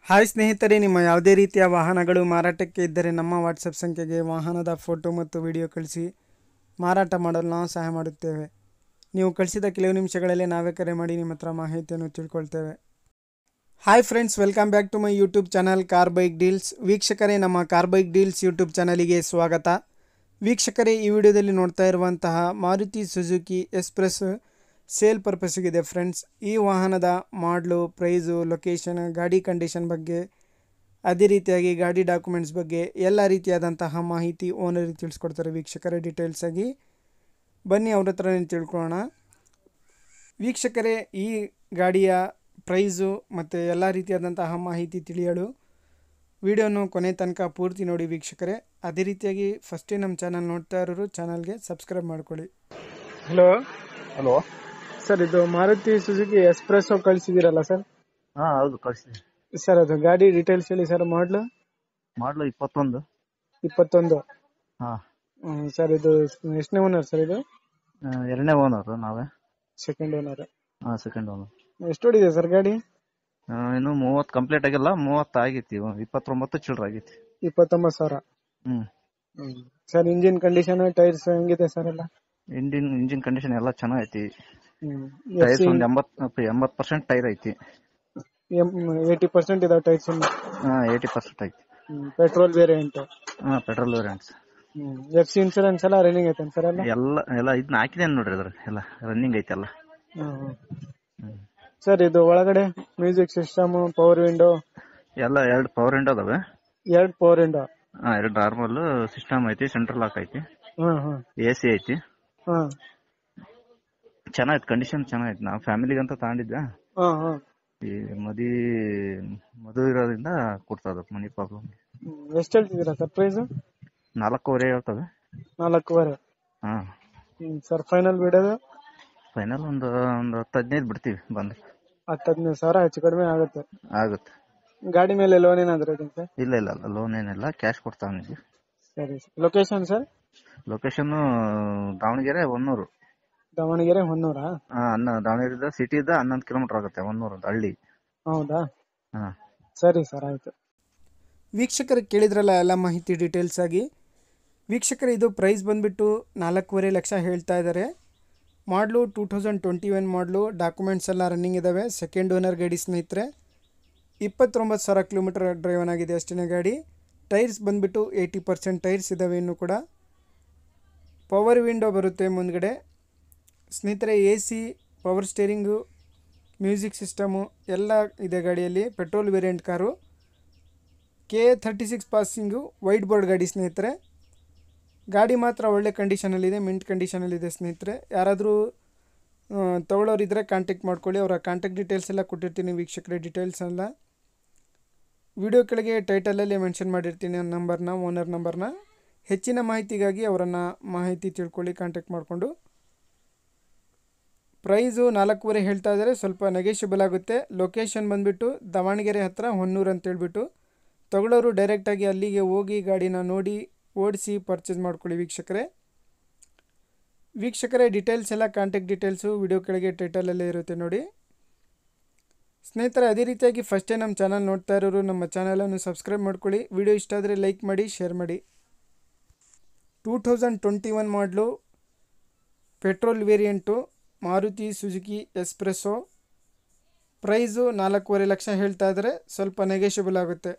Hi ಸ್ನೇಹಿತರೆ, ನಿಮ್ಮ ಯಾವುದೇ ರೀತಿಯ ವಾಹನಗಳು ಮಾರಾಟಕ್ಕೆ ಇದ್ದರೆ ನಮ್ಮ ವಾಟ್ಸಪ್ ಸಂಖ್ಯೆಗೆ ವಾಹನದ ಫೋಟೋ ಮತ್ತು ವಿಡಿಯೋ ಕಳಿಸಿ ಮಾರಾಟ ಮಾಡಲು ನಾವು ಸಹಾಯ ಮಾಡುತ್ತೇವೆ. ನೀವು ಕಳಿಸಿದ ಕೆಲವು ನಿಮಿಷಗಳಲ್ಲೇ ನಾವೇ ಕರೆ ಮಾಡಿ ನಿಮ್ಮ ಹತ್ರ ಮಾಹಿತಿಯನ್ನು ತಿಳ್ಕೊಳ್ತೇವೆ. Hi friends, welcome back to my YouTube channel car bike deals. ವೀಕ್ಷಕರೇ, ನಮ್ಮ ಕಾರ್ ಬೈಕ್ ಡೀಲ್ಸ್ ಯೂಟ್ಯೂಬ್ ಚಾನಲಿಗೆ ಸ್ವಾಗತ. ವೀಕ್ಷಕರೇ, ಈ ವಿಡಿಯೋದಲ್ಲಿ ನೋಡ್ತಾ ಇರುವಂತಹ ಮಾರುತಿ ಸುಜುಕಿ ಎಕ್ಸ್‌ಪ್ರೆಸ್ ಸೇಲ್ ಪರ್ಪಸ್ಸಿಗಿದೆ ಫ್ರೆಂಡ್ಸ್. ಈ ವಾಹನದ ಮಾಡಲು, ಪ್ರೈಸು, ಲೊಕೇಶನ್, ಗಾಡಿ ಕಂಡೀಷನ್ ಬಗ್ಗೆ, ಅದೇ ರೀತಿಯಾಗಿ ಗಾಡಿ ಡಾಕ್ಯುಮೆಂಟ್ಸ್ ಬಗ್ಗೆ ಎಲ್ಲ ರೀತಿಯಾದಂತಹ ಮಾಹಿತಿ ಓನರಿಗೆ ತಿಳಿಸ್ಕೊಡ್ತಾರೆ ವೀಕ್ಷಕರೇ. ಡೀಟೇಲ್ಸ್ ಆಗಿ ಬನ್ನಿ ಅವ್ರ ಹತ್ರನೇ ತಿಳ್ಕೊಳ್ಳೋಣ. ವೀಕ್ಷಕರೇ, ಈ ಗಾಡಿಯ ಪ್ರೈಸು ಮತ್ತು ಎಲ್ಲ ರೀತಿಯಾದಂತಹ ಮಾಹಿತಿ ತಿಳಿಯಲು ವಿಡಿಯೋನು ಕೊನೆ ತನಕ ಪೂರ್ತಿ ನೋಡಿ ವೀಕ್ಷಕರೇ. ಅದೇ ರೀತಿಯಾಗಿ ಫಸ್ಟೇ ನಮ್ಮ ಚಾನಲ್ ನೋಡ್ತಾ ಇರೋರು ಚಾನಲ್ಗೆ ಸಬ್ಸ್ಕ್ರೈಬ್ ಮಾಡ್ಕೊಳ್ಳಿ. ಹಲೋ ಸರ್, ಇದು ಮಾರುತಿ ಸುಜುಕಿ ಎಕ್ಸ್‌ಪ್ರೆಸ್ ಕಳಿಸಿದ್ದೀರಲ್ಲ ಸರ್? ಹಾ, ಹೌದು, ಕಳಿಸಿದೆ ಸರ್, ಅದು ಗಾಡಿ ಡೀಟೇಲ್ಸ್ ಹೇಳಿ ಸರ್. ಮಾಡಲು 21. ಹಾ, ಸರ್, ಇದು ಎಷ್ಟನೇ ಓನರ್ ಸರ್? ಇದು ಎರಡನೇ ಓನರ್ ನಾವೇ. Second owner. ಹಾ, ಸೆಕೆಂಡ್ ಓನರ್. ಎಷ್ಟು ಹೊಡಿದೆ ಸರ್ ಗಾಡಿ? ಇನ್ನು 30 ಕಂಪ್ಲೀಟ್ ಆಗಿಲ್ಲ, 30 ಆಗೈತಿ. 29 ಚಿಲ್ಲರ ಆಗೈತಿ. 29,000. ಸರ್, ಇಂಜಿನ್ ಕಂಡೀಷನ್, ಟೈರ್ಸ್ ಹೆಂಗಿದೆ ಸರ್ ಎಲ್ಲ? ಇಂಜಿನ್ ಕಂಡೀಷನ್ ಎಲ್ಲ ಚೆನ್ನಾಗೈತಿ. ಟೈರ್ಸ್ ಒಂದು 80% ಟೈರ್ ಐತಿ. 80% ಇದಾವೆ ಟೈರ್ಸ್? 80% ಐತಿ. Petrol variant? ಹಾ, ಪೆಟ್ರೋಲ್ ವೇರಿಯಂಟ್ಸ್. FC ಇನ್ಶೂರೆನ್ಸ್ ಎಲ್ಲ ರನ್ನಿಂಗ್ ಐತೆ ಸರ್? ಎಲ್ಲ ಇದನ್ನ ಹಾಕಿದೇನು ನೋಡ್ರಿ, ಅದ್ರ ಎಲ್ಲ ರನ್ನಿಂಗ್ ಐತಿ ಎಲ್ಲ. ಸರ್, ಇದು ಒಳಗಡೆ ಮ್ಯೂಸಿಕ್ ಸಿಸ್ಟಮ್, ಪವರ್ ವಿಂಡೋ ಎಲ್ಲ 2 ಪವರ್ ವಿಂಡೋ ಅದಾವೆ. 2 ಪವರ್ ವಿಂಡೋ? 2 ನಾರ್ಮಲ್ ಸಿಸ್ಟಮ್ ಐತಿ, ಸೆಂಟ್ರಲ್ ಲಾಕ್ ಐತಿ, AC ಐತಿ. ಚೆನ್ನಾಗೈತಿ, ಕಂಡೀಷನ್ ಚೆನ್ನಾಗೈತಿ. ನಾವು ಫ್ಯಾಮಿಲಿಗೆ ಅಂತ ತಗೊಂಡಿದ್ದೆ. ಈ ಮದುವೆ ಇರೋದ್ರಿಂದ ಕೊಡ್ತದ ಮನಿ ಪ್ರಾಬ್ಲಮ್. ಎಷ್ಟು ಹೇಳ್ತಿದ್ದೀರಾ ಸರ್ ಪ್ರೈಸ್? 4.5 ಹೇಳ್ತವೆ. 4.5? ಹಾ ಸರ್, ಫೈನಲ್ ಬಿಡೋದು? ಫೈನಲ್ ಒಂದು 10-15 ಬಿಡ್ತೀವಿ ಬಂದ್ರೆ. 10-15,000 ಹೆಚ್ಚು ಕಡಿಮೆ ಆಗುತ್ತೆ. ಗಾಡಿ ಮೇಲೆ ಲೋನ್ ಏನಾದ್ರು ಇದೆ ಸರ್? ಇಲ್ಲ, ಲೋನ್ ಏನಿಲ್ಲ, ಕ್ಯಾಶ್ ಕೊಡ್ತಾವನಿಗೆ. ಸರಿ. Location sir? Location Davanagere, Honnur. Davanagere, ಹೊನ್ನೂರ? ದಾವಣಗೆರೆ ಸಿಟಿಯಿಂದ 11 ಕಿಲೋಮೀಟರ್ ಆಗುತ್ತೆ. ಹೊನ್ನೂರು ಅಂತ ಹಳ್ಳಿ. ಹೌದಾ? ಹಾ, ಸರಿ ಸರ್, ಆಯ್ತು. ವೀಕ್ಷಕರು ಕೇಳಿದ್ರಲ್ಲ ಎಲ್ಲ ಮಾಹಿತಿ ಡೀಟೇಲ್ಸ್ ಆಗಿ. ವೀಕ್ಷಕರು, ಇದು ಪ್ರೈಸ್ ಬಂದುಬಿಟ್ಟು 4.5 ಲಕ್ಷ ಹೇಳ್ತಾ ಇದ್ದಾರೆ. ಮಾಡಲು 2021 ಮಾಡಲು, ಡಾಕ್ಯುಮೆಂಟ್ಸ್ ಎಲ್ಲ ರನ್ನಿಂಗ್ ಇದ್ದಾವೆ. ಸೆಕೆಂಡ್ ಓನರ್ ಗಾಡಿ ಸ್ನೇಹಿತರೆ. 29,000 ಕಿಲೋಮೀಟರ್ ಡ್ರೈವನ್ ಆಗಿದೆ ಅಷ್ಟೇ ಗಾಡಿ. ಟೈರ್ಸ್ ಬಂದುಬಿಟ್ಟು 80% ಟೈರ್ಸ್ ಇದ್ದಾವೆ ಇನ್ನೂ ಕೂಡ. ಪವರ್ ವಿಂಡೋ ಬರುತ್ತೆ ಮುಂದ್ಗಡೆ ಸ್ನೇಹಿತರೆ. AC, power steering, music system ಎಲ್ಲ ಇದೆ ಗಾಡಿಯಲ್ಲಿ. Petrol variant car. K36 passing, white board ಗಾಡಿ ಸ್ನೇಹಿತರೆ. ಗಾಡಿ ಮಾತ್ರ ಒಳ್ಳೆ ಕಂಡೀಷನಲ್ಲಿದೆ, ಮಿಂಟ್ ಕಂಡೀಷನಲ್ಲಿದೆ ಸ್ನೇಹಿತರೆ. ಯಾರಾದರೂ ತೊಗೊಳ್ಳೋರಿದ್ದರೆ ಕಾಂಟ್ಯಾಕ್ಟ್ ಮಾಡ್ಕೊಳ್ಳಿ. ಅವರ ಕಾಂಟ್ಯಾಕ್ಟ್ ಡೀಟೇಲ್ಸ್ ಎಲ್ಲ ಕೊಟ್ಟಿರ್ತೀನಿ ವೀಕ್ಷಕರೇ. ಡೀಟೇಲ್ಸ್ ಎಲ್ಲ ವಿಡಿಯೋ ಕೆಳಗೆ ಟೈಟಲಲ್ಲಿ ಮೆನ್ಷನ್ ಮಾಡಿರ್ತೀನಿ ನಂಬರ್ನ, ಓನರ್ ನಂಬರ್ನ. ಹೆಚ್ಚಿನ ಮಾಹಿತಿಗಾಗಿ ಅವರನ್ನು ಮಾಹಿತಿ ತಿಳ್ಕೊಳ್ಳಿ ಕಾಂಟ್ಯಾಕ್ಟ್ ಮಾಡಿಕೊಂಡು. ಪ್ರೈಸು 4.5 ಹೇಳ್ತಾ ಇದ್ದಾರೆ, ಸ್ವಲ್ಪ ನೆಗೆಷಿಬಲ್ ಆಗುತ್ತೆ. ಲೊಕೇಶನ್ ಬಂದುಬಿಟ್ಟು ದಾವಣಗೆರೆ ಹತ್ತಿರ, ಹೊನ್ನೂರು ಅಂತೇಳ್ಬಿಟ್ಟು. ತೊಗೊಳ್ಳೋರು ಡೈರೆಕ್ಟಾಗಿ ಅಲ್ಲಿಗೆ ಹೋಗಿ ಗಾಡಿನ ನೋಡಿ, ಓಡಿಸಿ ಪರ್ಚೇಸ್ ಮಾಡ್ಕೊಳ್ಳಿ ವೀಕ್ಷಕರೇ. ಡೀಟೇಲ್ಸ್ ಎಲ್ಲ, ಕಾಂಟ್ಯಾಕ್ಟ್ ಡೀಟೇಲ್ಸು ವಿಡಿಯೋ ಕೆಳಗೆ ಟೈಟಲಲ್ಲೇ ಇರುತ್ತೆ ನೋಡಿ ಸ್ನೇಹಿತರೆ. ಅದೇ ರೀತಿಯಾಗಿ ಫಸ್ಟೇ ನಮ್ಮ ಚಾನಲ್ ನೋಡ್ತಾ ಇರೋರು ನಮ್ಮ ಚಾನಲನ್ನು ಸಬ್ಸ್ಕ್ರೈಬ್ ಮಾಡ್ಕೊಳ್ಳಿ. ವಿಡಿಯೋ ಇಷ್ಟ ಆದರೆ ಲೈಕ್ ಮಾಡಿ, ಶೇರ್ ಮಾಡಿ. 2021 ಮಾಡಲು, petrol variant, Maruti Suzuki Spresso. Price 4.5 lakh ಹೇಳ್ತಾ ಇದ್ದಾರೆ, ಸ್ವಲ್ಪ ನೆಗೆಷಿಬಲ್ ಆಗುತ್ತೆ.